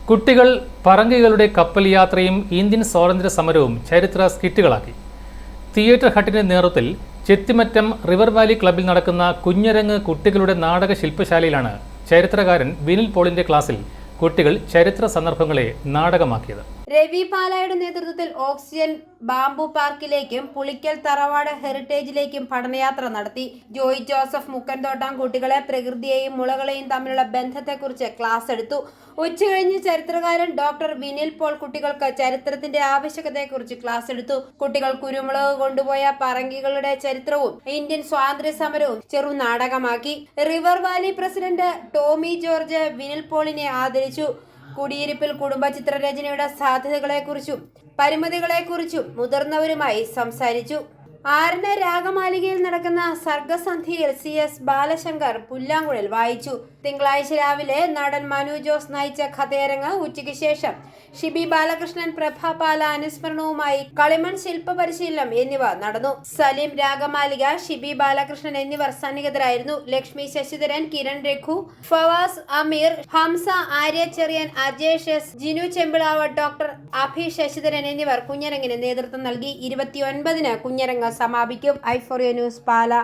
കുട്ടികൾ പറങ്കികളുടെ കപ്പൽ യാത്രയും ഇന്ത്യൻ സ്വാതന്ത്ര്യ സമരവും ചരിത്ര സ്കിറ്റുകളാക്കി. തിയേറ്റർ ഹട്ടിന്റെ നേതൃത്വത്തിൽ ചെത്തിമറ്റം റിവർ വാലി ക്ലബ്ബിൽ നടക്കുന്ന കുഞ്ഞരങ്ങ് കുട്ടികളുടെ നാടക ശില്പശാലയിലാണ് ചരിത്രകാരൻ വിനിൽ പോളിന്റെ ക്ലാസ്സിൽ കുട്ടികൾ ചരിത്ര സന്ദർഭങ്ങളെ നാടകമാക്കിയത്. രവി പാലായുടെ നേതൃത്വത്തിൽ ഓക്സിജൻ ബാംബു പാർക്കിലേക്കും പുളിക്കൽ തറവാട് ഹെറിറ്റേജിലേക്കും പഠനയാത്ര നടത്തി. ജോയ് ജോസഫ് മുക്കൻതോട്ടം കുട്ടികളെ പ്രകൃതിയെയും മുളകളെയും തമ്മിലുള്ള ബന്ധത്തെക്കുറിച്ച് ക്ലാസ് എടുത്തു. ഉച്ചകഴിഞ്ഞ് ചരിത്രകാരൻ ഡോക്ടർ വിനിൽ പോൾ കുട്ടികൾക്ക് ചരിത്രത്തിന്റെ ആവശ്യകതയെക്കുറിച്ച് ക്ലാസ് എടുത്തു. കുട്ടികൾ കുരുമുളക് കൊണ്ടുപോയ പറങ്കികളുടെ ചരിത്രവും ഇന്ത്യൻ സ്വാതന്ത്ര്യ സമരവും ചെറു നാടകമാക്കി. River valley president Tomy George Vinil പോളിനെ ആദരിച്ചു. കുടിയിരിപ്പിൽ കുടുംബ ചിത്രരചനയുടെ സാധ്യതകളെക്കുറിച്ചും പരിമിതികളെക്കുറിച്ചും മുതിർന്നവരുമായി സംസാരിച്ചു. ആറിന് രാഗമാലികയിൽ നടക്കുന്ന സർഗസന്ധിയിൽ CS ബാലശങ്കർ പുല്ലാങ്കുഴൽ വായിച്ചു. തിങ്കളാഴ്ച രാവിലെ നടൻ മനു ജോസ് നയിച്ച കഥയരങ്ങ്, ഉച്ചയ്ക്ക് ശേഷം ഷിബി ബാലകൃഷ്ണൻ പ്രഭാപാല അനുസ്മരണവുമായി കളിമൺ ശില്പ പരിശീലനം എന്നിവ നടന്നു. സലീം രാഗമാലിക, ഷിബി ബാലകൃഷ്ണൻ എന്നിവർ സന്നിഹിതരായിരുന്നു. ലക്ഷ്മി ശശിധരൻ, കിരൺ രഘു, ഫവാസ് അമീർ, ഹംസ ആര്യ ചെറിയൻ, അജേഷ് S, ജിനു ചെമ്പിളാവ്, ഡോക്ടർ അഭി ശശിധരൻ എന്നിവർ കുഞ്ഞരങ്ങിന് നേതൃത്വം നൽകി. 29-ന് കുഞ്ഞരങ്ങ് സമാപിക്കും. i4u ന്യൂസ് പാല.